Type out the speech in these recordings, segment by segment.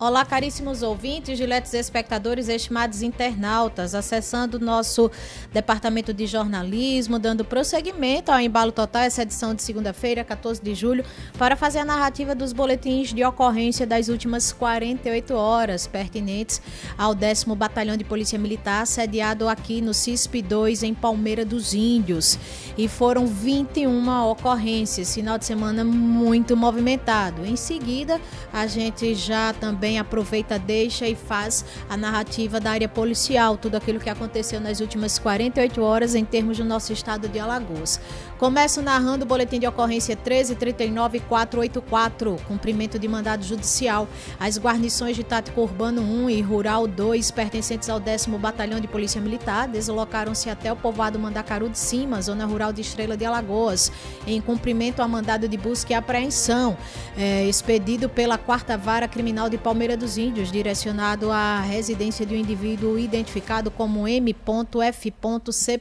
Olá, caríssimos ouvintes, diletos espectadores, estimados internautas, acessando o nosso departamento de jornalismo, dando prosseguimento ao Embalo Total, essa edição de segunda-feira, 14 de julho, para fazer a narrativa dos boletins de ocorrência das últimas 48 horas, pertinentes ao 10º Batalhão de Polícia Militar, sediado aqui no CISP-2, em Palmeira dos Índios. E foram 21 ocorrências, final de semana muito movimentado. Em seguida, a gente já também aproveita, deixa e faz a narrativa da área policial, tudo aquilo que aconteceu nas últimas 48 horas em termos do nosso estado de Alagoas. Começo narrando o boletim de ocorrência 13.39.484, cumprimento de mandado judicial. As guarnições de Tático Urbano 1 e Rural 2, pertencentes ao 10º Batalhão de Polícia Militar, deslocaram-se até o povoado Mandacaru de Cima, zona rural de Estrela de Alagoas, em cumprimento a mandado de busca e apreensão, expedido pela 4ª Vara Criminal de Palmeira dos Índios, direcionado à residência de um indivíduo identificado como M.F.C.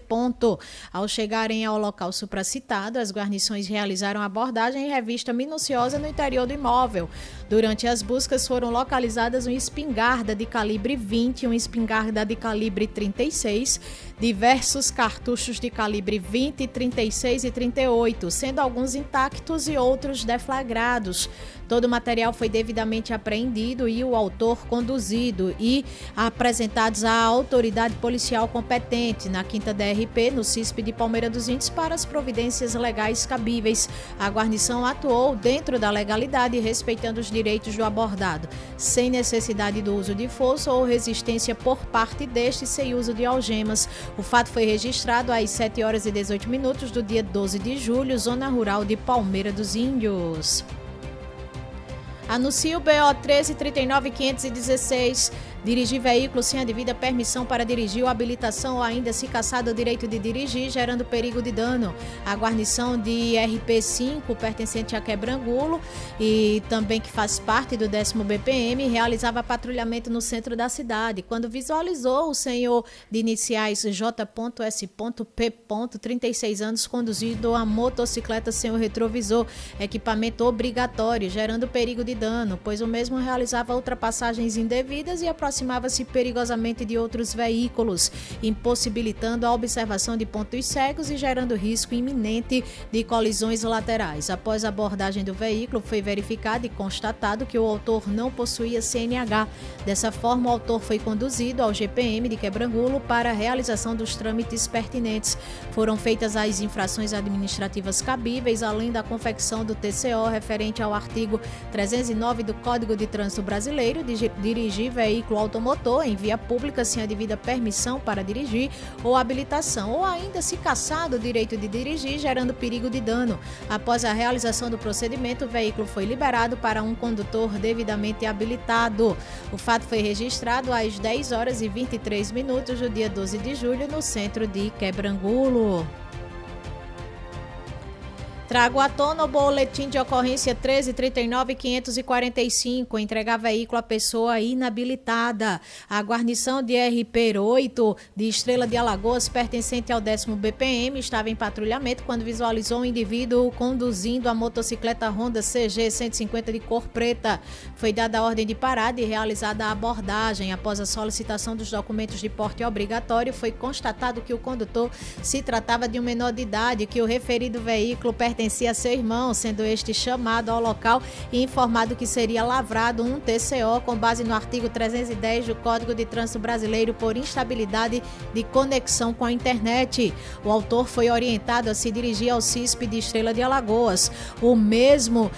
Ao chegarem ao local supracitado, as guarnições realizaram abordagem e revista minuciosa no interior do imóvel. Durante as buscas foram localizadas uma espingarda de calibre 20 e uma espingarda de calibre 36, diversos cartuchos de calibre 20, 36 e 38, sendo alguns intactos e outros deflagrados. Todo o material foi devidamente apreendido e o autor conduzido e apresentados à autoridade policial competente na 5ª DRP, no CISP de Palmeira dos Índios, para as providências legais cabíveis. A guarnição atuou dentro da legalidade e respeitando os direitos do abordado, sem necessidade do uso de força ou resistência por parte deste, sem uso de algemas. O fato foi registrado às 7h18 do dia 12 de julho, zona rural de Palmeira dos Índios. Anuncio BO 13.39.516. Dirigir veículo sem a devida permissão para dirigir ou habilitação ou ainda se cassado o direito de dirigir, gerando perigo de dano. A guarnição de RP5, pertencente a Quebrangulo e também que faz parte do 10º BPM, realizava patrulhamento no centro da cidade, quando visualizou o senhor de iniciais J.S.P. 36 anos, conduzindo a motocicleta sem o retrovisor, equipamento obrigatório, gerando perigo de dano, pois o mesmo realizava ultrapassagens indevidas e aproximava-se perigosamente de outros veículos, impossibilitando a observação de pontos cegos e gerando risco iminente de colisões laterais. Após a abordagem do veículo, foi verificado e constatado que o autor não possuía CNH. Dessa forma, o autor foi conduzido ao GPM de Quebrangulo para a realização dos trâmites pertinentes. Foram feitas as infrações administrativas cabíveis, além da confecção do TCO referente ao artigo 309 do Código de Trânsito Brasileiro, de dirigir veículo automotor em via pública sem a devida permissão para dirigir ou habilitação, ou ainda se cassado o direito de dirigir, gerando perigo de dano. Após a realização do procedimento, o veículo foi liberado para um condutor devidamente habilitado. O fato foi registrado às 10h23 do dia 12 de julho, no centro de Quebrangulo. Trago à tona o boletim de ocorrência 13.39.545, entregar veículo à pessoa inabilitada. A guarnição de RP8 de Estrela de Alagoas, pertencente ao 10º BPM, estava em patrulhamento quando visualizou um indivíduo conduzindo a motocicleta Honda CG 150 de cor preta. Foi dada a ordem de parada e realizada a abordagem. Após a solicitação dos documentos de porte obrigatório, foi constatado que o condutor se tratava de um menor de idade, que o referido veículo pertencia a seu irmão, sendo este chamado ao local e informado que seria lavrado um TCO com base no artigo 310 do Código de Trânsito Brasileiro por instabilidade de conexão com a internet. O autor foi orientado a se dirigir ao CISP de Estrela de Alagoas. O mesmo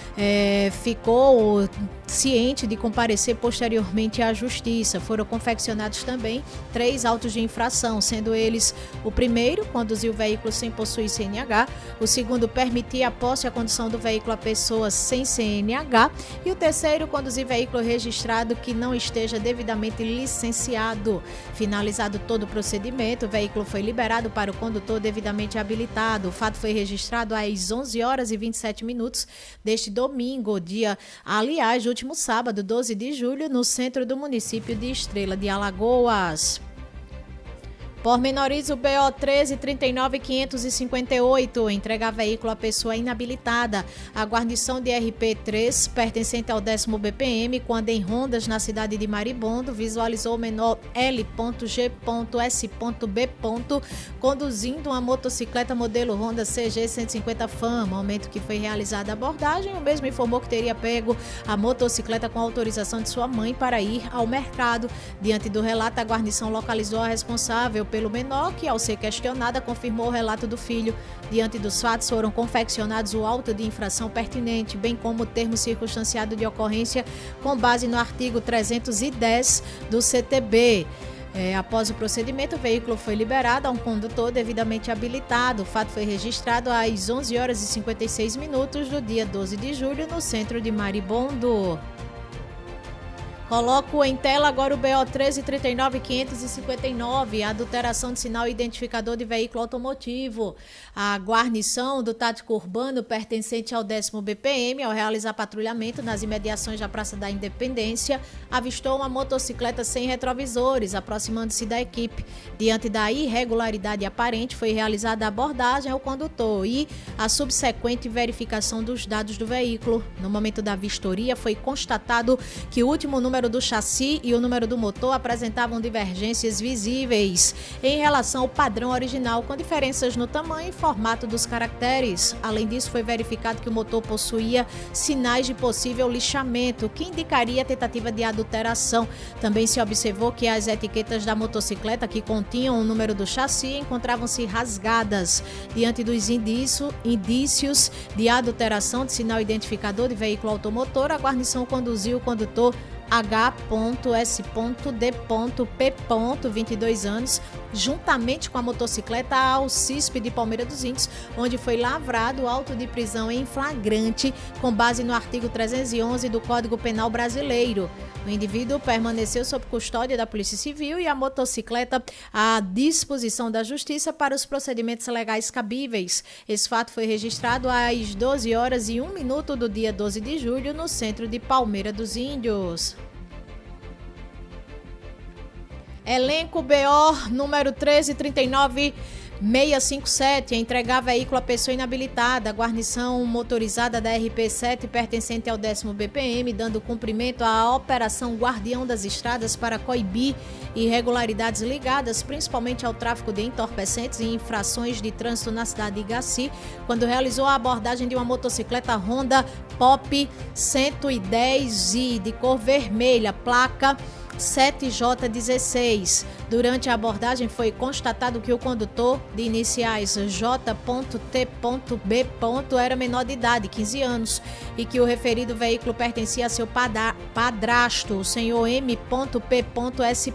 ficou ciente de comparecer posteriormente à Justiça. Foram confeccionados também 3 autos de infração, sendo eles: o primeiro, conduzir o veículo sem possuir CNH; o segundo, permitir a posse e a condução do veículo a pessoas sem CNH; e o terceiro, conduzir veículo registrado que não esteja devidamente licenciado. Finalizado todo o procedimento, o veículo foi liberado para o condutor devidamente habilitado. O fato foi registrado às 11h27 deste domingo, último sábado, 12 de julho, no centro do município de Estrela de Alagoas. Pormenoriza o BO 13-39-558, entregar veículo a pessoa inabilitada. A guarnição de RP3, pertencente ao 10º BPM, quando em rondas na cidade de Maribondo, visualizou o menor L.G.S.B. conduzindo uma motocicleta modelo Honda CG 150 Fan. No momento que foi realizada a abordagem, o mesmo informou que teria pego a motocicleta com autorização de sua mãe para ir ao mercado. Diante do relato, a guarnição localizou a responsável pelo menor, que, ao ser questionada, confirmou o relato do filho. Diante dos fatos, foram confeccionados o auto de infração pertinente, bem como o termo circunstanciado de ocorrência, com base no artigo 310 do CTB. Após o procedimento, o veículo foi liberado a um condutor devidamente habilitado. O fato foi registrado às 11 horas e 56 minutos do dia 12 de julho, no centro de Maribondo. Coloco em tela agora o BO 13-39-559, adulteração de sinal identificador de veículo automotivo. A guarnição do Tático Urbano, pertencente ao 10º BPM, ao realizar patrulhamento nas imediações da Praça da Independência, avistou uma motocicleta sem retrovisores, aproximando-se da equipe. Diante da irregularidade aparente, foi realizada a abordagem ao condutor e a subsequente verificação dos dados do veículo. No momento da vistoria, foi constatado que o último número do chassi e o número do motor apresentavam divergências visíveis em relação ao padrão original, com diferenças no tamanho e formato dos caracteres. Além disso, foi verificado que o motor possuía sinais de possível lixamento, que indicaria a tentativa de adulteração. Também se observou que as etiquetas da motocicleta que continham o número do chassi encontravam-se rasgadas. Diante dos indícios de adulteração de sinal identificador de veículo automotor, a guarnição conduziu o condutor H.S.D.P. 22 anos, juntamente com a motocicleta ao CISP de Palmeira dos Índios, onde foi lavrado o auto de prisão em flagrante com base no artigo 311 do Código Penal Brasileiro. O indivíduo permaneceu sob custódia da Polícia Civil e a motocicleta à disposição da Justiça para os procedimentos legais cabíveis. Esse fato foi registrado às 12 horas e 1 minuto do dia 12 de julho, no centro de Palmeira dos Índios. Elenco BO número 13-39-657, entregar veículo a pessoa inabilitada. A guarnição motorizada da RP7, pertencente ao 10º BPM, dando cumprimento à Operação Guardião das Estradas para coibir irregularidades ligadas principalmente ao tráfico de entorpecentes e infrações de trânsito na cidade de Igaci, quando realizou a abordagem de uma motocicleta Honda Pop 110i de cor vermelha, placa 7J16. Durante a abordagem foi constatado que o condutor, de iniciais J.T.B. era menor de idade, 15 anos, e que o referido veículo pertencia a seu padrasto, o senhor M.P.S.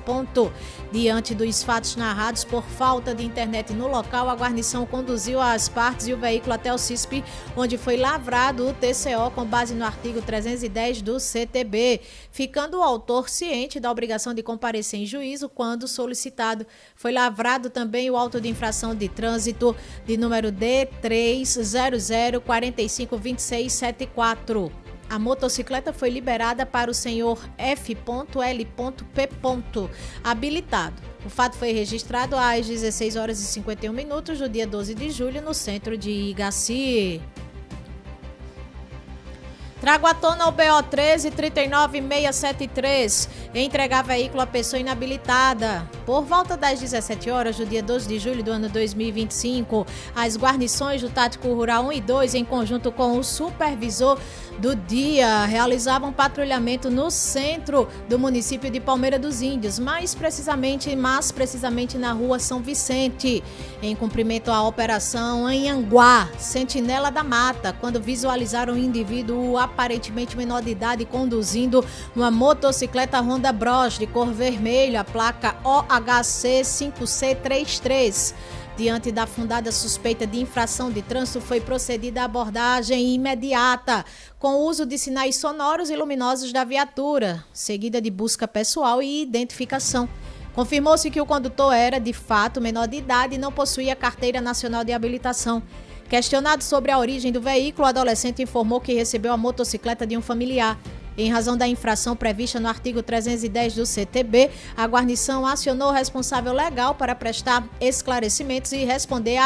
Diante dos fatos narrados, por falta de internet no local, a guarnição conduziu as partes e o veículo até o CISP, onde foi lavrado o TCO com base no artigo 310 do CTB, ficando o autor ciente da obrigação de comparecer em juízo quando solicitado. Foi lavrado também o auto de infração de trânsito de número D300452674. A motocicleta foi liberada para o senhor F.L.P. habilitado. O fato foi registrado às 16 horas e 51 minutos do dia 12 de julho no centro de Igaci. Trago à tona o BO 13-39-673, entregar veículo a pessoa inabilitada. Por volta das 17 horas do dia 12 de julho do ano 2025, as guarnições do Tático Rural 1 e 2, em conjunto com o supervisor do dia, realizavam patrulhamento no centro do município de Palmeira dos Índios, mais precisamente na rua São Vicente, em cumprimento à operação Anhanguá, Sentinela da Mata, quando visualizaram um indivíduo aparentemente menor de idade conduzindo uma motocicleta Honda Bros de cor vermelha, placa OHC 5C33. Diante da fundada suspeita de infração de trânsito, foi procedida a abordagem imediata, com o uso de sinais sonoros e luminosos da viatura, seguida de busca pessoal e identificação. Confirmou-se que o condutor era, de fato, menor de idade e não possuía carteira nacional de habilitação. Questionado sobre a origem do veículo, o adolescente informou que recebeu a motocicleta de um familiar. Em razão da infração prevista no artigo 310 do CTB, a guarnição acionou o responsável legal para prestar esclarecimentos e responder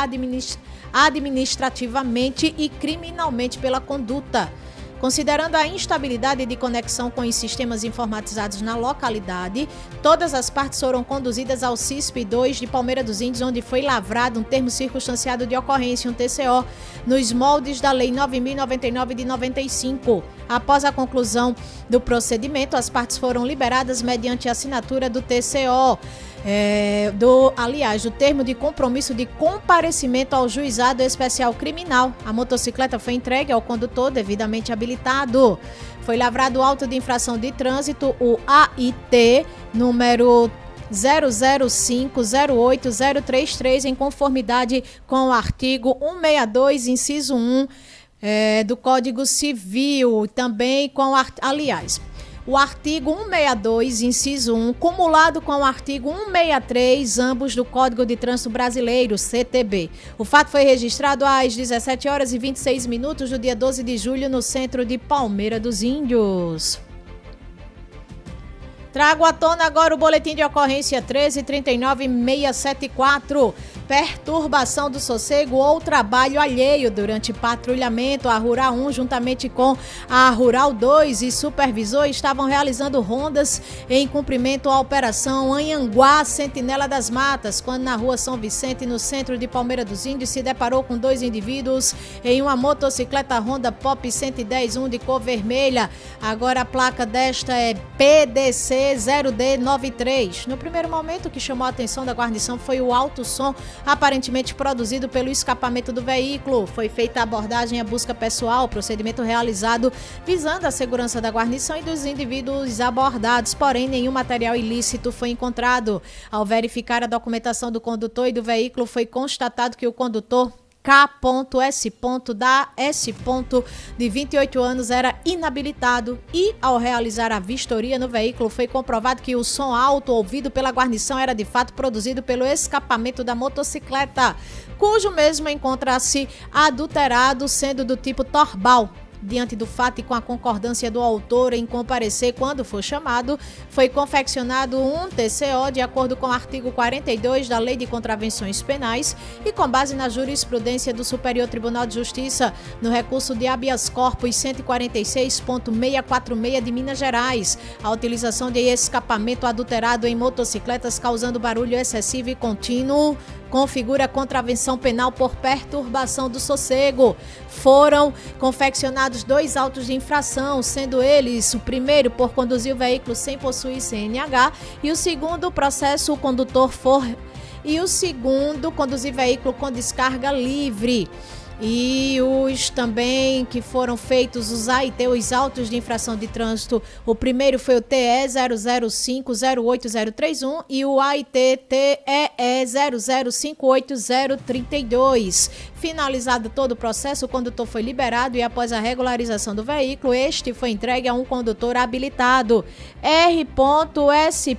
administrativamente e criminalmente pela conduta. Considerando a instabilidade de conexão com os sistemas informatizados na localidade, todas as partes foram conduzidas ao CISP-2 de Palmeira dos Índios, onde foi lavrado um termo circunstanciado de ocorrência, um TCO, nos moldes da Lei 9.099 de 95. Após a conclusão do procedimento, as partes foram liberadas mediante a assinatura do TCO. Do termo de compromisso de comparecimento ao juizado especial criminal. A motocicleta foi entregue ao condutor devidamente habilitado. Foi lavrado o auto de infração de trânsito, o AIT, número 00508033, em conformidade com o artigo 162, inciso 1 do Código Civil. Também com, o artigo 162, inciso 1, cumulado com o artigo 163, ambos do Código de Trânsito Brasileiro, CTB. O fato foi registrado às 17 horas e 26 minutos do dia 12 de julho no centro de Palmeira dos Índios. Trago à tona agora o boletim de ocorrência 13.39.674. Perturbação do sossego ou trabalho alheio durante patrulhamento. A Rural 1, juntamente com a Rural 2 e supervisor, estavam realizando rondas em cumprimento à Operação Anhanguá, Sentinela das Matas, quando na rua São Vicente, no centro de Palmeira dos Índios, se deparou com dois indivíduos em uma motocicleta Honda Pop 110-1 de cor vermelha. Agora a placa desta é PDC 0D93. No primeiro momento, o que chamou a atenção da guarnição foi o alto som aparentemente produzido pelo escapamento do veículo. Foi feita a abordagem e a busca pessoal, procedimento realizado visando a segurança da guarnição e dos indivíduos abordados, porém nenhum material ilícito foi encontrado. Ao verificar a documentação do condutor e do veículo, foi constatado que o condutor K.S. da S. de 28 anos era inabilitado e, ao realizar a vistoria no veículo, foi comprovado que o som alto ouvido pela guarnição era de fato produzido pelo escapamento da motocicleta, cujo mesmo encontra-se adulterado, sendo do tipo Torbal. Diante do fato e com a concordância do autor em comparecer quando for chamado, foi confeccionado um TCO de acordo com o artigo 42 da Lei de Contravenções Penais e com base na jurisprudência do Superior Tribunal de Justiça no recurso de habeas corpus 146.646 de Minas Gerais. A utilização de escapamento adulterado em motocicletas causando barulho excessivo e contínuo configura contravenção penal por perturbação do sossego. Foram confeccionados 2 autos de infração, sendo eles o primeiro por conduzir o veículo sem possuir CNH e o segundo processo conduzir veículo com descarga livre. E os também que foram feitos os AIT, os autos de infração de trânsito, o primeiro foi o TE 005083031 e o AIT TEE 0058032. Finalizado todo o processo, o condutor foi liberado e após a regularização do veículo, este foi entregue a um condutor habilitado. R.S.S.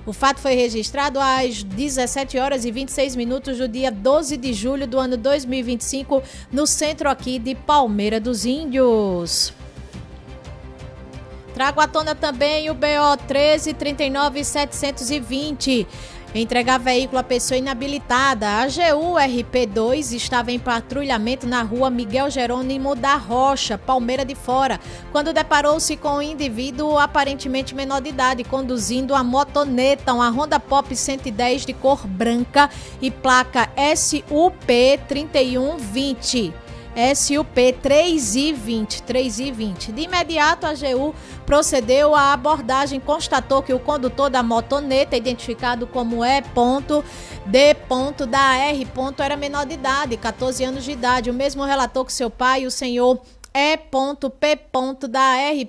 O fato foi registrado às 17 horas e 26 minutos do dia 12 de julho do ano 2025, no centro aqui de Palmeira dos Índios. Trago à tona também o BO 13.39.720. Entregar veículo a pessoa inabilitada. A AGU RP2 estava em patrulhamento na rua Miguel Jerônimo da Rocha, Palmeira de Fora, quando deparou-se com um indivíduo aparentemente menor de idade, conduzindo a motoneta, uma Honda Pop 110 de cor branca e placa SUP 3120. SUP 3i20. De imediato, a AGU procedeu à abordagem, constatou que o condutor da motoneta, identificado como E.D. da R. era menor de idade, 14 anos de idade. O mesmo relatou que seu pai, o senhor E.P. da R.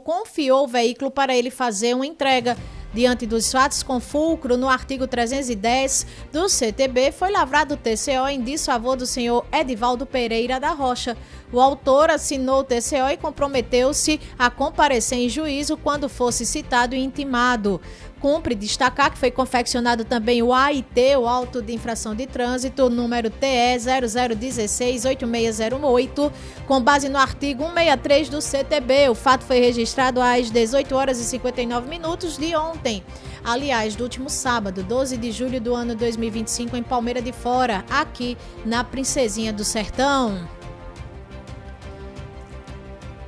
confiou o veículo para ele fazer uma entrega. Diante dos fatos com fulcro no artigo 310 do CTB, foi lavrado o TCO em desfavor do senhor Edivaldo Pereira da Rocha. O autor assinou o TCO e comprometeu-se a comparecer em juízo quando fosse citado e intimado. Cumpre destacar que foi confeccionado também o AIT, o Auto de Infração de Trânsito, número TE 00168608, com base no artigo 163 do CTB. O fato foi registrado às 18 horas e 59 minutos de ontem. Aliás, do último sábado, 12 de julho do ano 2025, em Palmeira de Fora, aqui na Princesinha do Sertão.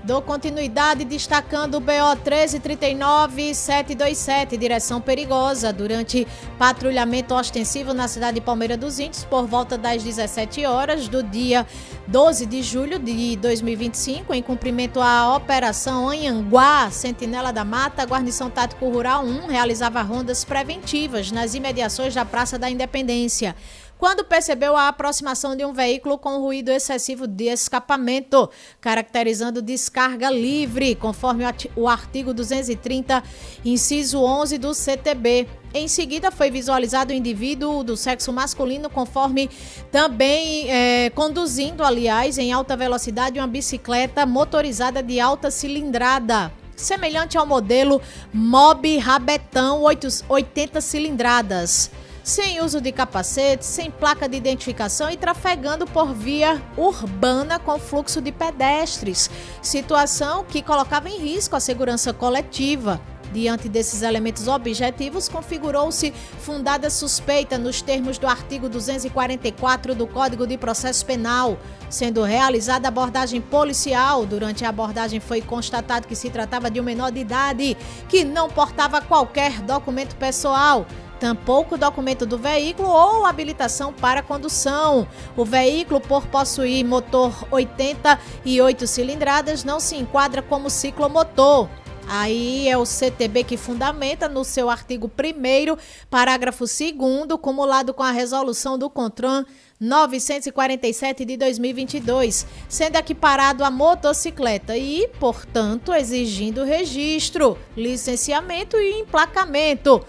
Dou continuidade destacando o BO 1339727, direção perigosa, durante patrulhamento ostensivo na cidade de Palmeira dos Índios, por volta das 17 horas do dia 12 de julho de 2025, em cumprimento à Operação Anhanguá, Sentinela da Mata, a Guarnição Tático Rural 1 realizava rondas preventivas nas imediações da Praça da Independência, quando percebeu a aproximação de um veículo com ruído excessivo de escapamento, caracterizando descarga livre, conforme o artigo 230, inciso 11 do CTB. Em seguida, foi visualizado o indivíduo do sexo masculino, conforme também conduzindo, aliás, em alta velocidade, uma bicicleta motorizada de alta cilindrada, semelhante ao modelo Mob Rabetão 80 cilindradas, sem uso de capacete, sem placa de identificação e trafegando por via urbana com fluxo de pedestres, situação que colocava em risco a segurança coletiva. Diante desses elementos objetivos, configurou-se fundada suspeita nos termos do artigo 244 do Código de Processo Penal, sendo realizada abordagem policial. Durante a abordagem foi constatado que se tratava de um menor de idade, que não portava qualquer documento pessoal, tampouco documento do veículo ou habilitação para condução. O veículo, por possuir motor 88 cilindradas, não se enquadra como ciclomotor. Aí é o CTB que fundamenta no seu artigo 1º, parágrafo 2º, cumulado com a resolução do CONTRAN 947 de 2022, sendo equiparado a motocicleta e, portanto, exigindo registro, licenciamento e emplacamento,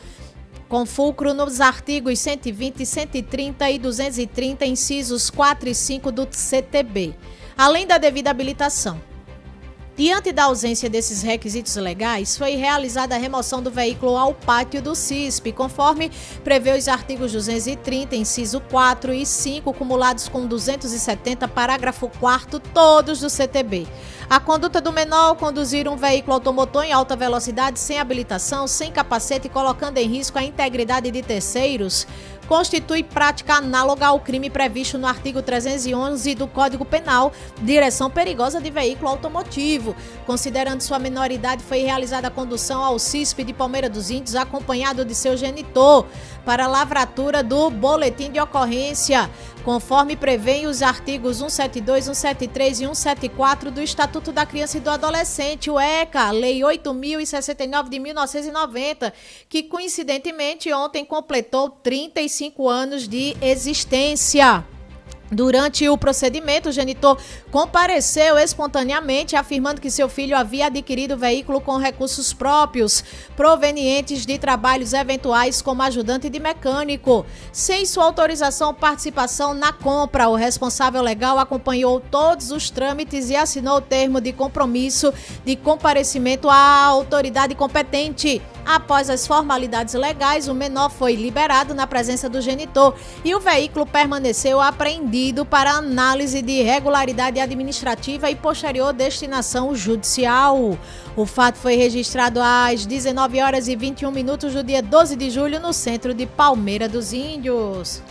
com fulcro nos artigos 120, 130 e 230, incisos 4 e 5 do CTB, além da devida habilitação. Diante da ausência desses requisitos legais, foi realizada a remoção do veículo ao pátio do CISP, conforme prevê os artigos 230, inciso 4 e 5, cumulados com 270, parágrafo 4º, todos do CTB. A conduta do menor ao conduzir um veículo automotor em alta velocidade, sem habilitação, sem capacete, colocando em risco a integridade de terceiros, constitui prática análoga ao crime previsto no artigo 311 do Código Penal, direção perigosa de veículo automotivo. Considerando sua menoridade, foi realizada a condução ao CISP de Palmeira dos Índios, acompanhado de seu genitor, para lavratura do boletim de ocorrência, conforme prevêem os artigos 172, 173 e 174 do Estatuto da Criança e do Adolescente, o ECA, Lei 8.069 de 1990, que coincidentemente ontem completou 35 anos de existência. Durante o procedimento, o genitor compareceu espontaneamente, afirmando que seu filho havia adquirido o veículo com recursos próprios, provenientes de trabalhos eventuais como ajudante de mecânico. Sem sua autorização ou participação na compra, o responsável legal acompanhou todos os trâmites e assinou o termo de compromisso de comparecimento à autoridade competente. Após as formalidades legais, o menor foi liberado na presença do genitor e o veículo permaneceu apreendido para análise de regularidade administrativa e posterior destinação judicial. O fato foi registrado às 19 horas e 21 minutos do dia 12 de julho no centro de Palmeira dos Índios.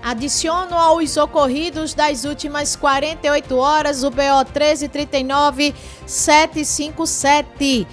Adiciono aos ocorridos das últimas 48 horas o BO 1339757.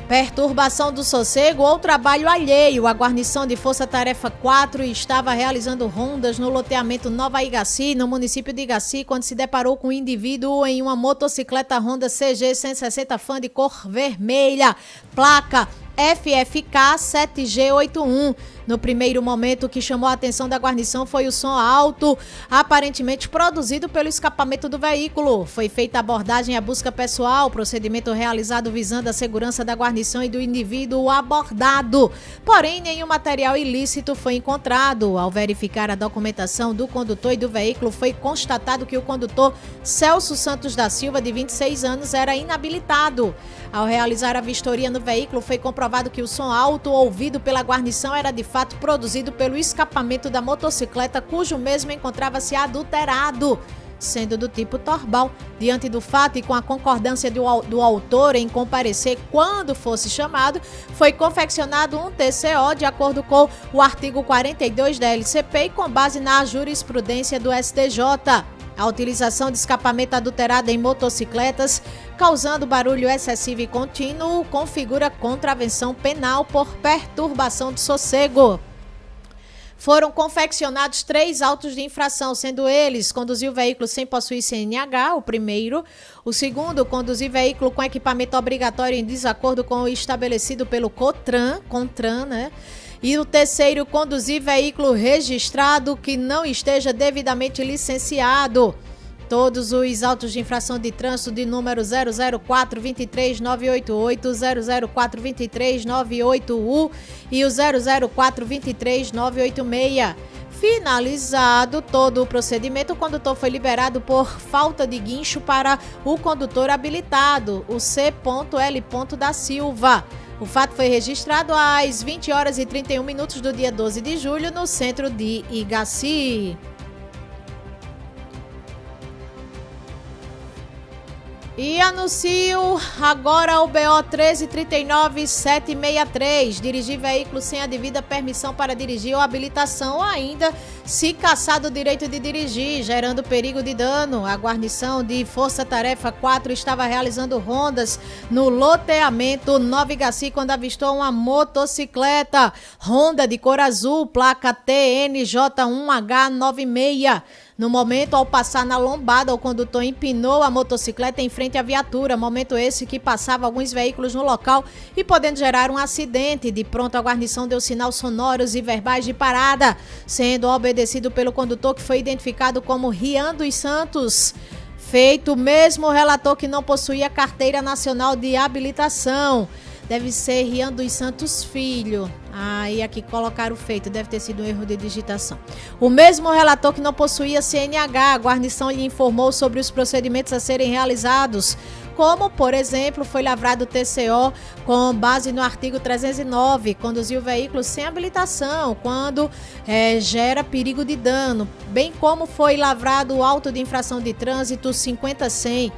Perturbação do sossego ou trabalho alheio. A guarnição de Força Tarefa 4 estava realizando rondas no loteamento Nova Igaci, no município de Igaci, quando se deparou com um indivíduo em uma motocicleta Honda CG 160 Fan de cor vermelha, placa FFK 7G81, No primeiro momento, o que chamou a atenção da guarnição foi o som alto, aparentemente produzido pelo escapamento do veículo. Foi feita a abordagem e a busca pessoal, procedimento realizado visando a segurança da guarnição e do indivíduo abordado. Porém, nenhum material ilícito foi encontrado. Ao verificar a documentação do condutor e do veículo, foi constatado que o condutor Celso Santos da Silva, de 26 anos, era inabilitado. Ao realizar a vistoria no veículo, foi comprovado que o som alto ouvido pela guarnição era de fato produzido pelo escapamento da motocicleta, cujo mesmo encontrava-se adulterado, sendo do tipo Torbal. Diante do fato e com a concordância do autor em comparecer quando fosse chamado, foi confeccionado um TCO de acordo com o artigo 42 da LCP e com base na jurisprudência do STJ. A utilização de escapamento adulterado em motocicletas, causando barulho excessivo e contínuo, configura contravenção penal por perturbação de sossego. Foram confeccionados 3 autos de infração, sendo eles: conduzir o veículo sem possuir CNH, o primeiro; o segundo, conduzir veículo com equipamento obrigatório em desacordo com o estabelecido pelo CONTRAN, né? E o terceiro, conduzir veículo registrado que não esteja devidamente licenciado. Todos os autos de infração de trânsito de número 004-23988, 004-23988U e o 004-23986. Finalizado todo o procedimento, o condutor foi liberado por falta de guincho para o condutor habilitado, o C.L. da Silva. O fato foi registrado às 20h31 do dia 12 de julho no centro de Igaci. E anuncio agora o BO 1339763, dirigir veículo sem a devida permissão para dirigir ou habilitação, ou ainda se cassado o direito de dirigir, gerando perigo de dano. A guarnição de Força Tarefa 4 estava realizando rondas no loteamento Nova Igaci quando avistou uma motocicleta Honda de cor azul, placa TNJ1H96. No momento, ao passar na lombada, o condutor empinou a motocicleta em frente à viatura, momento esse que passava alguns veículos no local e podendo gerar um acidente. De pronto, a guarnição deu sinal sonoros e verbais de parada, sendo obedecido pelo condutor, que foi identificado como Rian dos Santos. Feito, mesmo relator que não possuía carteira nacional de habilitação. Deve ser Rian dos Santos Filho. E aqui colocaram o feito, deve ter sido um erro de digitação. O mesmo relator que não possuía CNH, a guarnição lhe informou sobre os procedimentos a serem realizados, como, por exemplo, foi lavrado o TCO com base no artigo 309, conduzir o veículo sem habilitação, quando gera perigo de dano, bem como foi lavrado o auto de infração de trânsito 50100,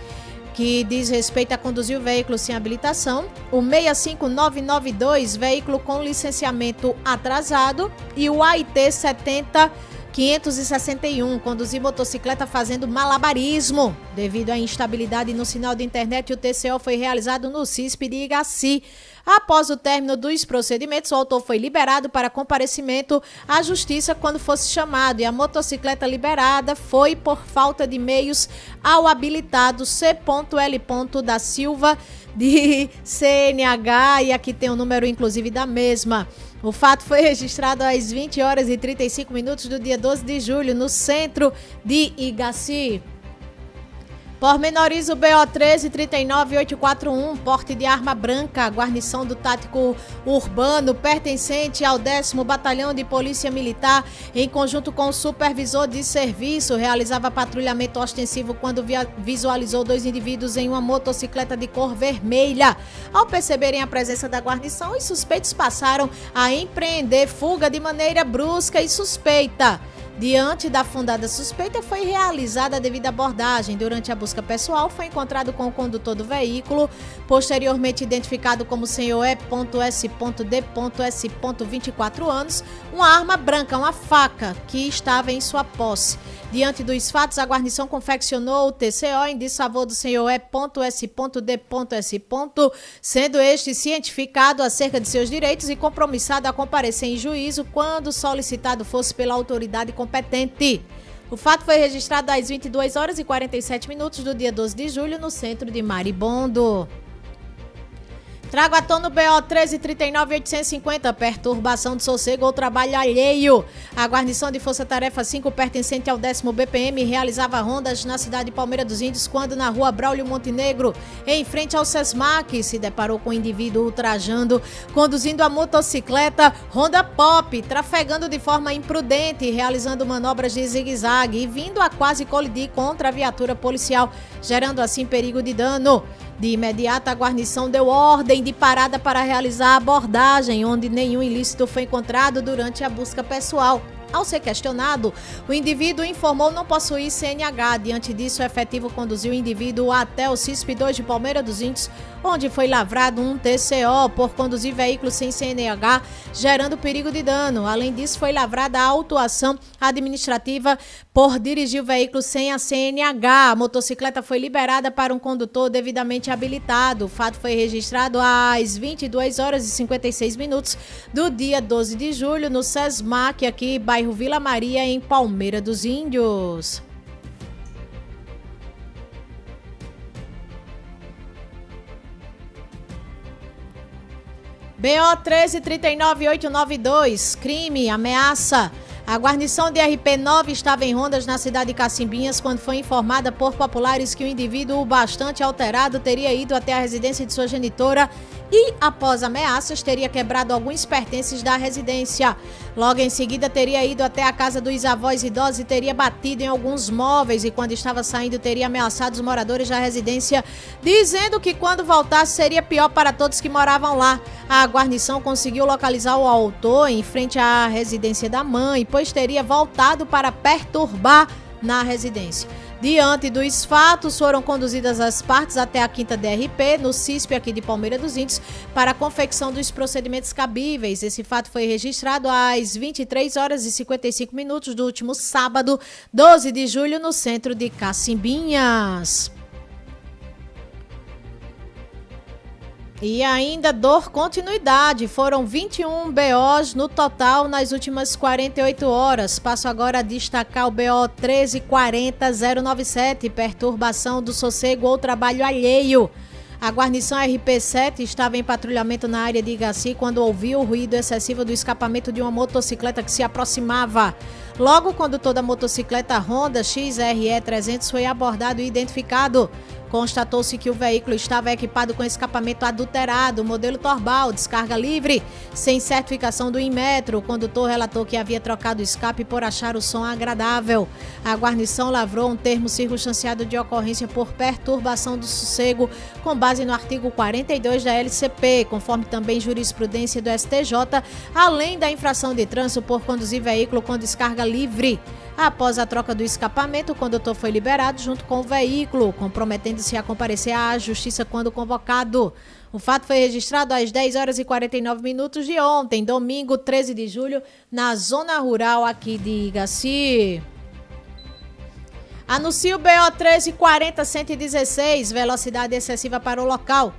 que diz respeito a conduzir o veículo sem habilitação, o 65992, veículo com licenciamento atrasado, e o AIT 70561, conduzir motocicleta fazendo malabarismo. Devido à instabilidade no sinal de internet, o TCO foi realizado no CISP de Igaci. Após o término dos procedimentos, o autor foi liberado para comparecimento à justiça quando fosse chamado, e a motocicleta liberada foi por falta de meios ao habilitado C.L. da Silva de CNH, e aqui tem o número inclusive da mesma. O fato foi registrado às 20h35 do dia 12 de julho no centro de Igaci. Pormenoriza o BO 1339841, porte de arma branca, guarnição do tático urbano pertencente ao 10º Batalhão de Polícia Militar, em conjunto com o supervisor de serviço, realizava patrulhamento ostensivo quando visualizou 2 indivíduos em uma motocicleta de cor vermelha. Ao perceberem a presença da guarnição, os suspeitos passaram a empreender fuga de maneira brusca e suspeita. Diante da fundada suspeita, foi realizada a devida abordagem. Durante a busca pessoal, foi encontrado com o condutor do veículo, posteriormente identificado como senhor E.S.D.S. 24 anos, uma arma branca, uma faca, que estava em sua posse. Diante dos fatos, a guarnição confeccionou o TCO em desfavor do senhor E.S.D.S., sendo este cientificado acerca de seus direitos e compromissado a comparecer em juízo quando solicitado fosse pela autoridade competente. O fato foi registrado às 22h47 do dia 12 de julho no centro de Maribondo. Trago à tona o BO 1339-850, perturbação de sossego ou trabalho alheio. A guarnição de Força Tarefa 5, pertencente ao 10º BPM, realizava rondas na cidade de Palmeira dos Índios quando na rua Braulio Montenegro, em frente ao SESMAC, se deparou com um indivíduo ultrajando, conduzindo a motocicleta Honda Pop, trafegando de forma imprudente, realizando manobras de zigue-zague e vindo a quase colidir contra a viatura policial, gerando assim perigo de dano. De imediato, a guarnição deu ordem de parada para realizar a abordagem, onde nenhum ilícito foi encontrado durante a busca pessoal. Ao ser questionado, o indivíduo informou não possuir CNH. Diante disso, o efetivo conduziu o indivíduo até o CISP-2 de Palmeira dos Índios, onde foi lavrado um TCO por conduzir veículo sem CNH, gerando perigo de dano. Além disso, foi lavrada a autuação administrativa por dirigir o veículo sem a CNH. A motocicleta foi liberada para um condutor devidamente habilitado. O fato foi registrado às 22h56 do dia 12 de julho no SESMAC, aqui bairro Vila Maria, em Palmeira dos Índios. BO 1339-892, crime, ameaça. A guarnição de RP9 estava em rondas na cidade de Cacimbinhas quando foi informada por populares que o indivíduo bastante alterado teria ido até a residência de sua genitora e, após ameaças, teria quebrado alguns pertences da residência. Logo em seguida, teria ido até a casa dos avós idosos e teria batido em alguns móveis e, quando estava saindo, teria ameaçado os moradores da residência, dizendo que quando voltasse seria pior para todos que moravam lá. A guarnição conseguiu localizar o autor em frente à residência da mãe, pois teria voltado para perturbar na residência. Diante dos fatos, foram conduzidas as partes até a 5ª DRP, no CISP aqui de Palmeira dos Índios, para a confecção dos procedimentos cabíveis. Esse fato foi registrado às 23h55 do último sábado, 12 de julho, no centro de Cacimbinhas. E ainda dor continuidade, foram 21 BOs no total nas últimas 48 horas. Passo agora a destacar o BO 1340-097, perturbação do sossego ou trabalho alheio. A guarnição RP7 estava em patrulhamento na área de Igaci quando ouviu o ruído excessivo do escapamento de uma motocicleta que se aproximava. Logo, o condutor da motocicleta Honda XRE 300 foi abordado e identificado. Constatou-se que o veículo estava equipado com escapamento adulterado, modelo Torbal, descarga livre, sem certificação do Inmetro. O condutor relatou que havia trocado o escape por achar o som agradável. A guarnição lavrou um termo circunstanciado de ocorrência por perturbação do sossego, com base no artigo 42 da LCP, conforme também jurisprudência do STJ, além da infração de trânsito por conduzir veículo com descarga livre. Após a troca do escapamento, o condutor foi liberado junto com o veículo, comprometendo-se a comparecer à justiça quando convocado. O fato foi registrado às 10h49 de ontem, domingo 13 de julho, na zona rural aqui de Igaci. Anuncia o BO 1340-116, velocidade excessiva para o local.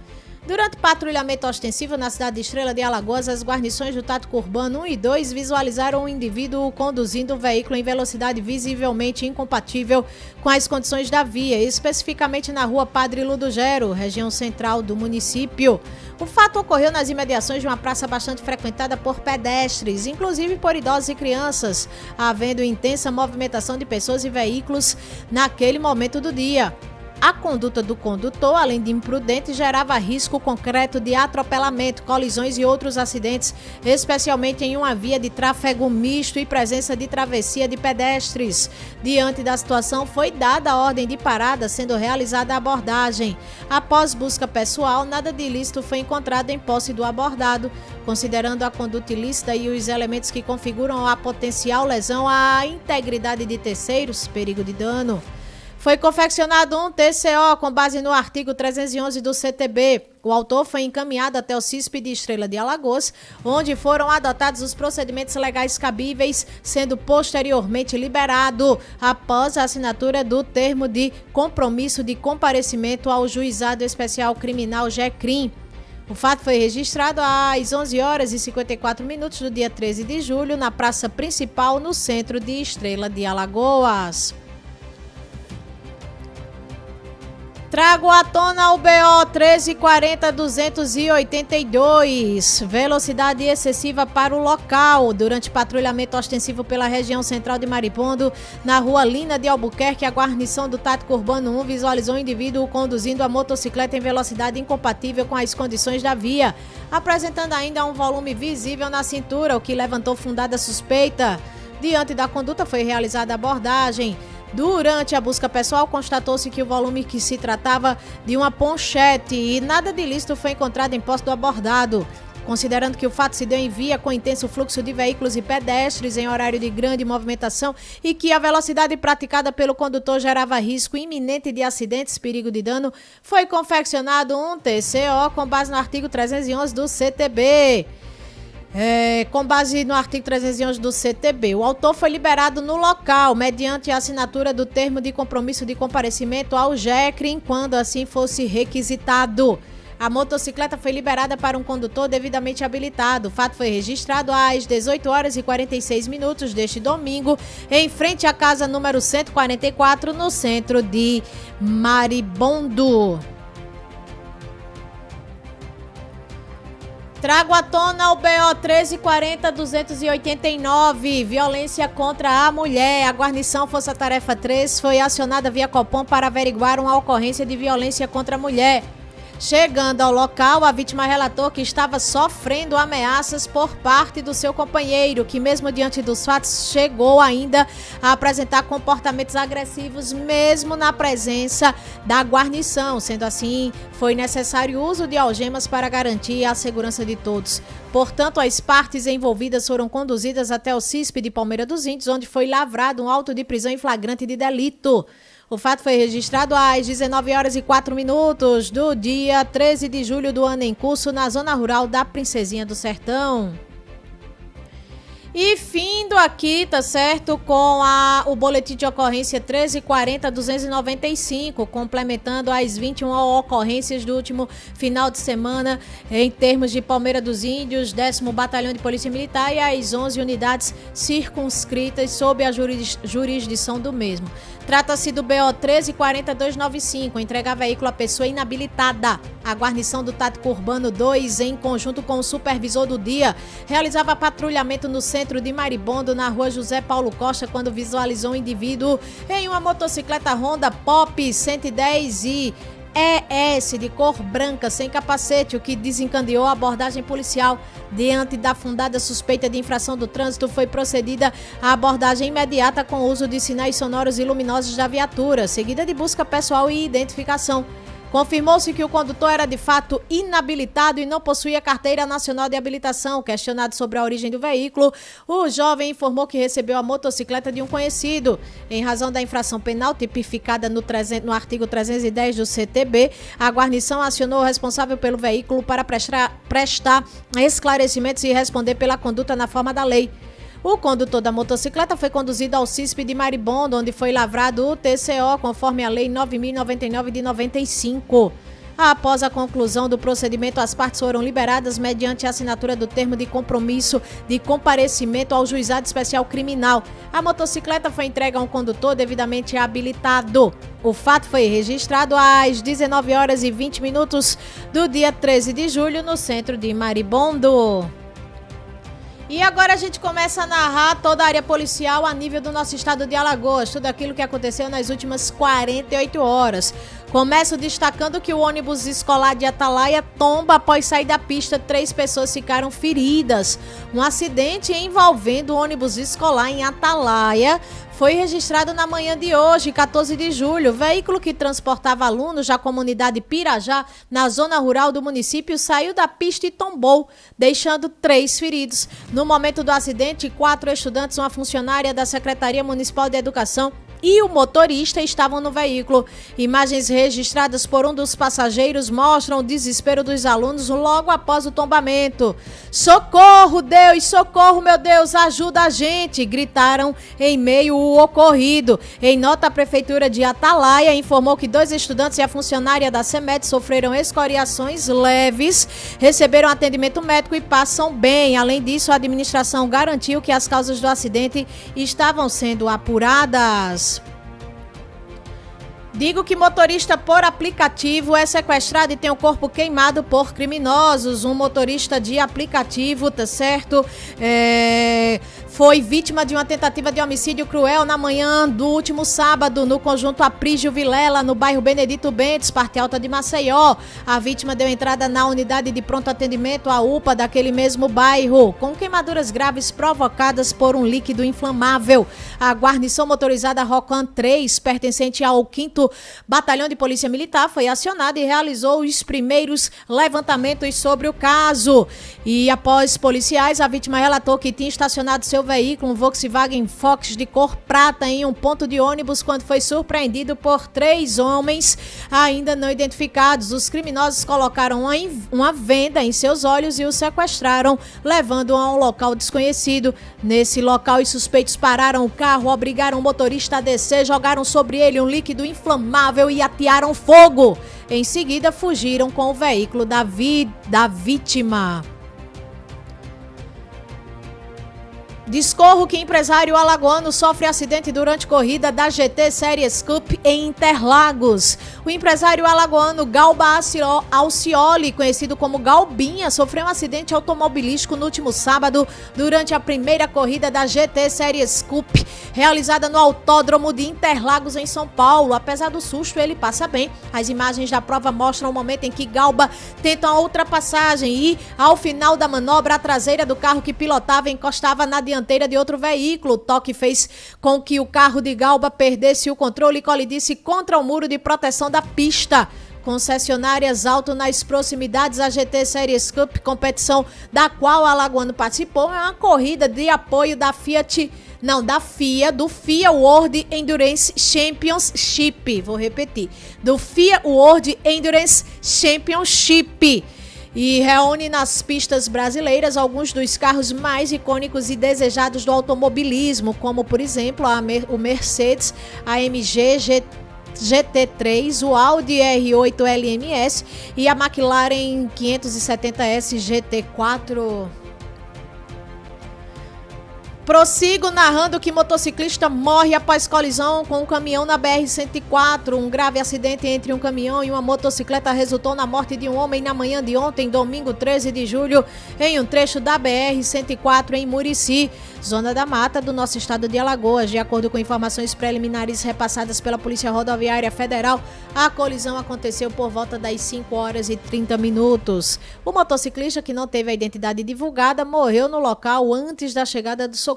Durante patrulhamento ostensivo na cidade de Estrela de Alagoas, as guarnições do Tático Urbano 1 e 2 visualizaram um indivíduo conduzindo um veículo em velocidade visivelmente incompatível com as condições da via, especificamente na rua Padre Ludogero, região central do município. O fato ocorreu nas imediações de uma praça bastante frequentada por pedestres, inclusive por idosos e crianças, havendo intensa movimentação de pessoas e veículos naquele momento do dia. A conduta do condutor, além de imprudente, gerava risco concreto de atropelamento, colisões e outros acidentes, especialmente em uma via de tráfego misto e presença de travessia de pedestres. Diante da situação, foi dada a ordem de parada, sendo realizada a abordagem. Após busca pessoal, nada de ilícito foi encontrado em posse do abordado. Considerando a conduta ilícita e os elementos que configuram a potencial lesão à integridade de terceiros, perigo de dano. Foi confeccionado um TCO com base no artigo 311 do CTB. O autor foi encaminhado até o CISP de Estrela de Alagoas, onde foram adotados os procedimentos legais cabíveis, sendo posteriormente liberado após a assinatura do termo de compromisso de comparecimento ao Juizado Especial Criminal GECRIM. O fato foi registrado às 11h54 do dia 13 de julho, na praça principal, no centro de Estrela de Alagoas. Trago à tona o BO 1340-282, velocidade excessiva para o local. Durante patrulhamento ostensivo pela região central de Maribondo, na rua Lina de Albuquerque, a guarnição do Tático Urbano 1 visualizou um indivíduo conduzindo a motocicleta em velocidade incompatível com as condições da via, apresentando ainda um volume visível na cintura, o que levantou fundada suspeita. Diante da conduta foi realizada a abordagem. Durante a busca pessoal, constatou-se que o volume que se tratava de uma ponchete e nada de ilícito foi encontrado em posse do abordado. Considerando que o fato se deu em via com intenso fluxo de veículos e pedestres em horário de grande movimentação e que a velocidade praticada pelo condutor gerava risco iminente de acidentes, perigo de dano, foi confeccionado um TCO com base no artigo 311 do CTB. Com base no artigo 311 do CTB, o autor foi liberado no local, mediante a assinatura do termo de compromisso de comparecimento ao GECRIM, quando assim fosse requisitado. A motocicleta foi liberada para um condutor devidamente habilitado. O fato foi registrado às 18 horas e 46 minutos deste domingo, em frente à casa número 144, no centro de Maribondo. Trago à tona o BO 1340-289, violência contra a mulher. A guarnição Força Tarefa 3 foi acionada via Copom para averiguar uma ocorrência de violência contra a mulher. Chegando ao local, a vítima relatou que estava sofrendo ameaças por parte do seu companheiro, que mesmo diante dos fatos chegou ainda a apresentar comportamentos agressivos, mesmo na presença da guarnição. Sendo assim, foi necessário o uso de algemas para garantir a segurança de todos. Portanto, as partes envolvidas foram conduzidas até o CISP de Palmeira dos Índios, onde foi lavrado um auto de prisão em flagrante de delito. O fato foi registrado às 19 horas e 4 minutos do dia 13 de julho do ano em curso, na zona rural da Princesinha do Sertão. E findo aqui, tá certo, com o boletim de ocorrência 1340-295, complementando as 21 ocorrências do último final de semana em termos de Palmeira dos Índios, 10º Batalhão de Polícia Militar e as 11 unidades circunscritas sob a jurisdição do mesmo. Trata-se do BO 1340-295, entregar veículo a pessoa inabilitada. A guarnição do Tático Urbano 2, em conjunto com o supervisor do dia, realizava patrulhamento no centro de Maribondo, na rua José Paulo Costa, quando visualizou um indivíduo em uma motocicleta Honda Pop 110 e ES de cor branca, sem capacete, o que desencadeou a abordagem policial. Diante da fundada suspeita de infração do trânsito, foi procedida a abordagem imediata com o uso de sinais sonoros e luminosos da viatura, seguida de busca pessoal e identificação. Confirmou-se que o condutor era de fato inabilitado e não possuía carteira nacional de habilitação. Questionado sobre a origem do veículo, o jovem informou que recebeu a motocicleta de um conhecido. Em razão da infração penal tipificada no artigo 310 do CTB, a guarnição acionou o responsável pelo veículo para prestar esclarecimentos e responder pela conduta na forma da lei. O condutor da motocicleta foi conduzido ao CISP de Maribondo, onde foi lavrado o TCO, conforme a Lei 9.099 de 95. Após a conclusão do procedimento, as partes foram liberadas mediante a assinatura do termo de compromisso de comparecimento ao Juizado Especial Criminal. A motocicleta foi entregue a um condutor devidamente habilitado. O fato foi registrado às 19 horas e 20 minutos do dia 13 de julho, no centro de Maribondo. E agora a gente começa a narrar toda a área policial a nível do nosso estado de Alagoas, tudo aquilo que aconteceu nas últimas 48 horas. Começo destacando que o ônibus escolar de Atalaia tomba após sair da pista. 3 pessoas ficaram feridas. Um acidente envolvendo o ônibus escolar em Atalaia foi registrado na manhã de hoje, 14 de julho. O veículo que transportava alunos da comunidade Pirajá, na zona rural do município, saiu da pista e tombou, deixando 3 feridos. No momento do acidente, 4 estudantes, uma funcionária da Secretaria Municipal de Educação e o motorista estavam no veículo. Imagens registradas por um dos passageiros mostram o desespero dos alunos logo após o tombamento. "Socorro, Deus! Socorro, meu Deus! Ajuda a gente!" gritaram em meio ao ocorrido. Em nota, a Prefeitura de Atalaia informou que 2 estudantes e a funcionária da CEMED sofreram escoriações leves, receberam atendimento médico e passam bem. Além disso, a administração garantiu que as causas do acidente estavam sendo apuradas. Digo que motorista por aplicativo é sequestrado e tem o corpo queimado por criminosos. Um motorista de aplicativo, tá certo? Foi vítima de uma tentativa de homicídio cruel na manhã do último sábado no conjunto Aprígio Vilela, no bairro Benedito Bentes, parte alta de Maceió. A vítima deu entrada na unidade de pronto atendimento, a UPA, daquele mesmo bairro, com queimaduras graves provocadas por um líquido inflamável. A guarnição motorizada Rocan 3, pertencente ao 5º Batalhão de Polícia Militar, foi acionada e realizou os primeiros levantamentos sobre o caso. E após policiais, a vítima relatou que tinha estacionado seu veículo, um Volkswagen Fox de cor prata, em um ponto de ônibus quando foi surpreendido por 3 homens ainda não identificados. Os criminosos colocaram uma venda em seus olhos e o sequestraram, levando-o a um local desconhecido. Nesse local, os suspeitos pararam o carro, obrigaram o motorista a descer, jogaram sobre ele um líquido inflamável e atearam fogo. Em seguida, fugiram com o veículo da vítima. Discorro que empresário alagoano sofre acidente durante corrida da GT Series Cup em Interlagos. O empresário alagoano Galba Alcioli, conhecido como Galbinha, sofreu um acidente automobilístico no último sábado durante a primeira corrida da GT Series Cup, realizada no Autódromo de Interlagos, em São Paulo. Apesar do susto, ele passa bem. As imagens da prova mostram o momento em que Galba tenta a ultrapassagem e, ao final da manobra, a traseira do carro que pilotava encostava na dianteira de outro veículo. O toque fez com que o carro de Galba perdesse o controle e colidisse contra o muro de proteção da pista. Concessionárias Auto nas proximidades. A GT Series Cup, competição da qual o alagoano participou, é uma corrida de apoio da do FIA World Endurance Championship. Vou repetir. Do FIA World Endurance Championship. E reúne nas pistas brasileiras alguns dos carros mais icônicos e desejados do automobilismo, como, por exemplo, o Mercedes AMG GT3, o Audi R8 LMS e a McLaren 570S GT4. Prossigo narrando que motociclista morre após colisão com um caminhão na BR-104. Um grave acidente entre um caminhão e uma motocicleta resultou na morte de um homem na manhã de ontem, domingo 13 de julho, em um trecho da BR-104 em Murici, zona da mata do nosso estado de Alagoas. De acordo com informações preliminares repassadas pela Polícia Rodoviária Federal, a colisão aconteceu por volta das 5h30. O motociclista, que não teve a identidade divulgada, morreu no local antes da chegada do socorro.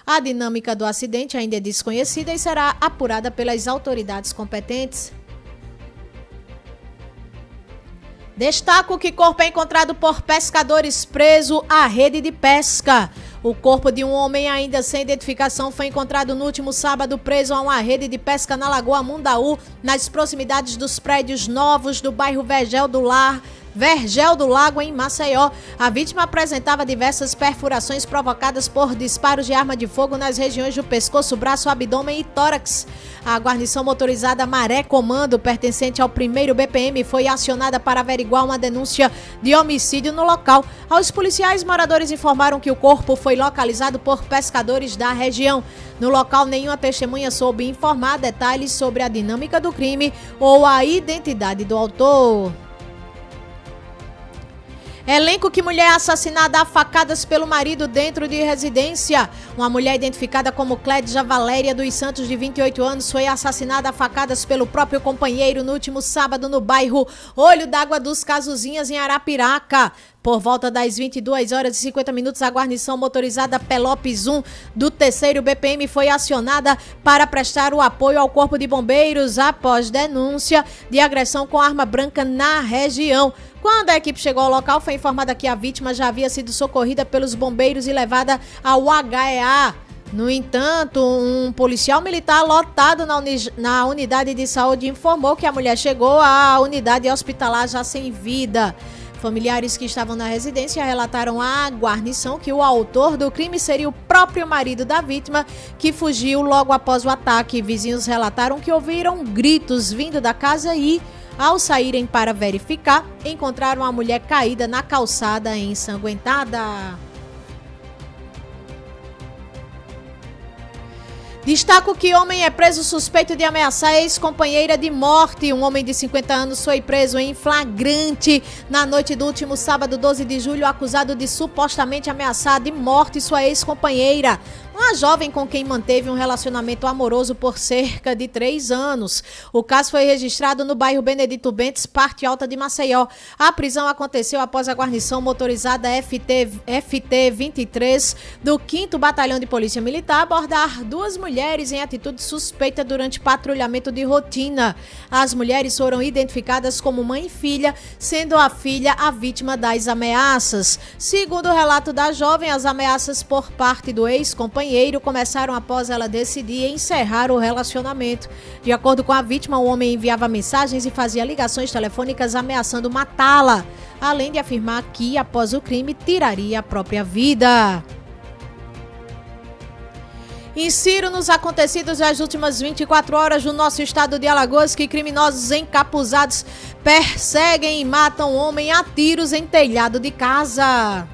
A dinâmica do acidente ainda é desconhecida e será apurada pelas autoridades competentes. Destaco que corpo é encontrado por pescadores preso à rede de pesca. O corpo de um homem ainda sem identificação foi encontrado no último sábado preso a uma rede de pesca na Lagoa Mundaú, nas proximidades dos prédios novos do bairro Vergel do Lago, em Maceió. A vítima apresentava diversas perfurações provocadas por disparos de arma de fogo nas regiões do pescoço, braço, abdômen e tórax. A guarnição motorizada Maré Comando, pertencente ao 1º BPM, foi acionada para averiguar uma denúncia de homicídio no local. Aos policiais, moradores informaram que o corpo foi localizado por pescadores da região. No local, nenhuma testemunha soube informar detalhes sobre a dinâmica do crime ou a identidade do autor. Elenco que mulher assassinada a facadas pelo marido dentro de residência. Uma mulher identificada como Clédia Valéria dos Santos, de 28 anos, foi assassinada a facadas pelo próprio companheiro no último sábado no bairro Olho d'Água dos Casuzinhas, em Arapiraca. Por volta das 22h50, a guarnição motorizada Pelopes 1 do 3º BPM foi acionada para prestar o apoio ao Corpo de Bombeiros após denúncia de agressão com arma branca na região. Quando a equipe chegou ao local, foi informada que a vítima já havia sido socorrida pelos bombeiros e levada ao HEA. No entanto, um policial militar lotado na unidade de saúde informou que a mulher chegou à unidade hospitalar já sem vida. Familiares que estavam na residência relataram à guarnição que o autor do crime seria o próprio marido da vítima, que fugiu logo após o ataque. Vizinhos relataram que ouviram gritos vindo da casa e, ao saírem para verificar, encontraram a mulher caída na calçada, ensanguentada. Destaco que homem é preso suspeito de ameaçar ex-companheira de morte. Um homem de 50 anos foi preso em flagrante na noite do último sábado, 12 de julho, acusado de supostamente ameaçar de morte sua ex-companheira, uma jovem com quem manteve um relacionamento amoroso por cerca de 3 anos. O caso foi registrado no bairro Benedito Bentes, parte alta de Maceió. A prisão aconteceu após a guarnição motorizada FT-23 do 5º Batalhão de Polícia Militar abordar 2 mulheres em atitude suspeita durante patrulhamento de rotina. As mulheres foram identificadas como mãe e filha, sendo a filha a vítima das ameaças. Segundo o relato da jovem, as ameaças por parte do ex-companheiro começaram após ela decidir encerrar o relacionamento. De acordo com a vítima, o homem enviava mensagens e fazia ligações telefônicas ameaçando matá-la, além de afirmar que, após o crime, tiraria a própria vida. Insiro nos acontecidos das últimas 24 horas no nosso estado de Alagoas que criminosos encapuzados perseguem e matam homem a tiros em telhado de casa.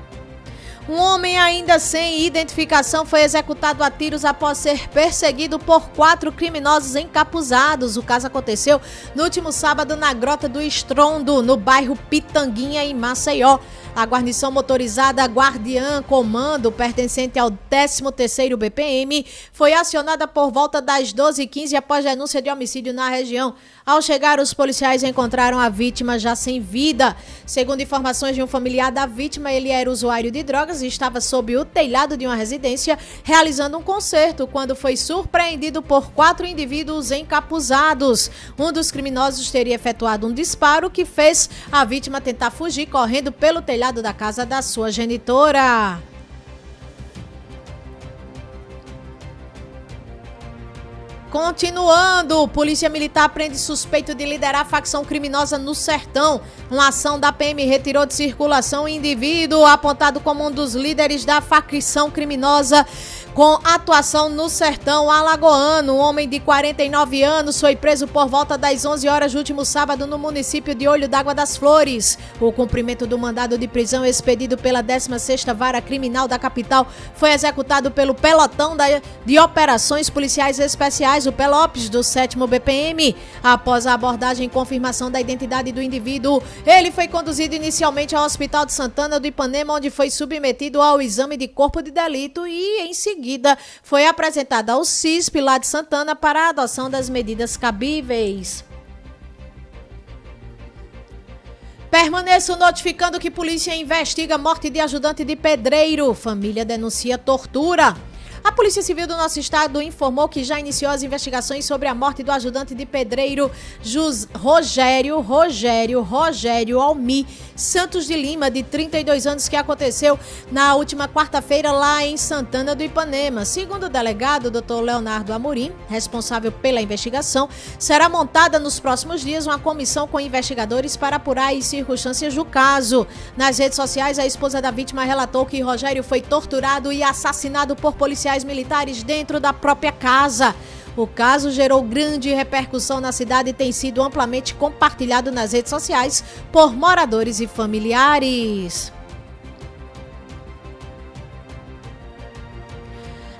Um homem ainda sem identificação foi executado a tiros após ser perseguido por 4 criminosos encapuzados. O caso aconteceu no último sábado na Grota do Estrondo, no bairro Pitanguinha, em Maceió. A guarnição motorizada Guardiã Comando, pertencente ao 13º BPM, foi acionada por volta das 12h15 após denúncia de homicídio na região. Ao chegar, os policiais encontraram a vítima já sem vida. Segundo informações de um familiar da vítima, ele era usuário de drogas e estava sob o telhado de uma residência realizando um concerto quando foi surpreendido por 4 indivíduos encapuzados. Um dos criminosos teria efetuado um disparo que fez a vítima tentar fugir correndo pelo telhado da casa da sua genitora. Continuando, Polícia Militar prende suspeito de liderar facção criminosa no Sertão. Uma ação da PM retirou de circulação o indivíduo apontado como um dos líderes da facção criminosa com atuação no Sertão alagoano. Um homem de 49 anos foi preso por volta das 11 horas do último sábado no município de Olho d'Água das Flores. O cumprimento do mandado de prisão expedido pela 16ª Vara Criminal da capital foi executado pelo pelotão de operações policiais especiais, o Pelopes, do 7º BPM. Após a abordagem e confirmação da identidade do indivíduo, ele foi conduzido inicialmente ao Hospital de Santana do Ipanema, onde foi submetido ao exame de corpo de delito e, em seguida, foi apresentado ao CISP lá de Santana para a adoção das medidas cabíveis. Permaneço notificando que polícia investiga morte de ajudante de pedreiro. Família denuncia tortura. A Polícia Civil do nosso estado informou que já iniciou as investigações sobre a morte do ajudante de pedreiro Rogério Almi Santos de Lima, de 32 anos, que aconteceu na última quarta-feira lá em Santana do Ipanema. Segundo o delegado, Dr. Leonardo Amorim, responsável pela investigação, será montada nos próximos dias uma comissão com investigadores para apurar as circunstâncias do caso. Nas redes sociais, a esposa da vítima relatou que Rogério foi torturado e assassinado por policiais militares dentro da própria casa. O caso gerou grande repercussão na cidade e tem sido amplamente compartilhado nas redes sociais por moradores e familiares.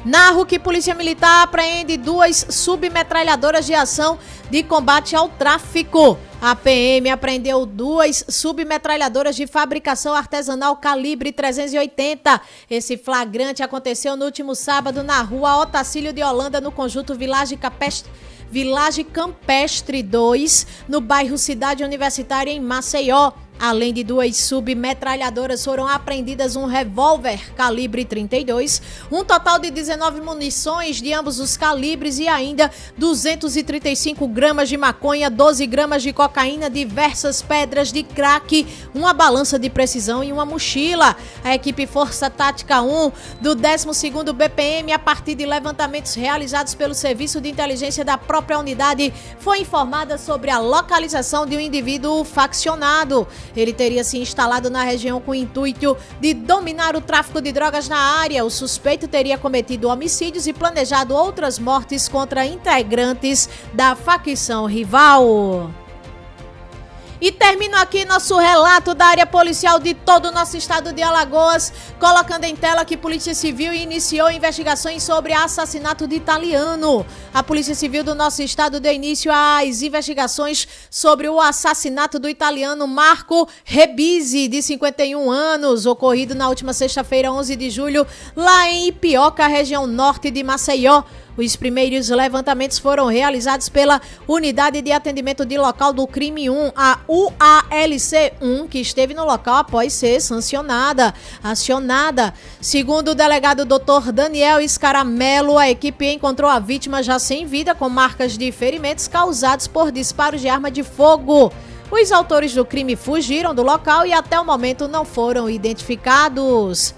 Narro que Polícia Militar apreende 2 submetralhadoras de ação de combate ao tráfico. A PM apreendeu 2 submetralhadoras de fabricação artesanal calibre 380. Esse flagrante aconteceu no último sábado na rua Otacílio de Holanda, no conjunto Village Campestre 2, no bairro Cidade Universitária, em Maceió. Além de 2 submetralhadoras, foram apreendidas um revólver calibre 32, um total de 19 munições de ambos os calibres e ainda 235 gramas de maconha, 12 gramas de cocaína, diversas pedras de crack, uma balança de precisão e uma mochila. A equipe Força Tática 1 do 12º BPM, a partir de levantamentos realizados pelo Serviço de Inteligência da própria unidade, foi informada sobre a localização de um indivíduo faccionado. Ele teria se instalado na região com o intuito de dominar o tráfico de drogas na área. O suspeito teria cometido homicídios e planejado outras mortes contra integrantes da facção rival. E termino aqui nosso relato da área policial de todo o nosso estado de Alagoas, colocando em tela que Polícia Civil iniciou investigações sobre assassinato de italiano. A Polícia Civil do nosso estado deu início às investigações sobre o assassinato do italiano Marco Rebisi, de 51 anos, ocorrido na última sexta-feira, 11 de julho, lá em Ipioca, região norte de Maceió. Os primeiros levantamentos foram realizados pela Unidade de Atendimento de Local do Crime 1, a UALC 1, que esteve no local após ser acionada. Segundo o delegado Dr. Daniel Scaramelo, a equipe encontrou a vítima já sem vida, com marcas de ferimentos causados por disparos de arma de fogo. Os autores do crime fugiram do local e até o momento não foram identificados.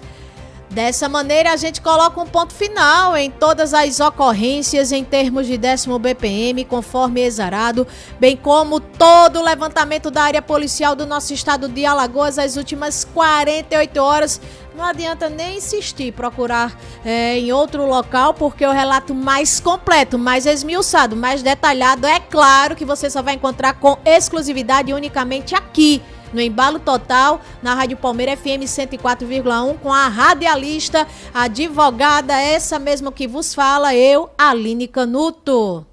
Dessa maneira, a gente coloca um ponto final em todas as ocorrências em termos de 10º BPM, conforme exarado, bem como todo o levantamento da área policial do nosso estado de Alagoas as últimas 48 horas. Não adianta nem insistir, procurar em outro local, porque o relato mais completo, mais esmiuçado, mais detalhado, é claro que você só vai encontrar com exclusividade unicamente aqui, no Embalo Total, na Rádio Palmeira FM 104,1, com a radialista, advogada, essa mesma que vos fala, eu, Aline Canuto.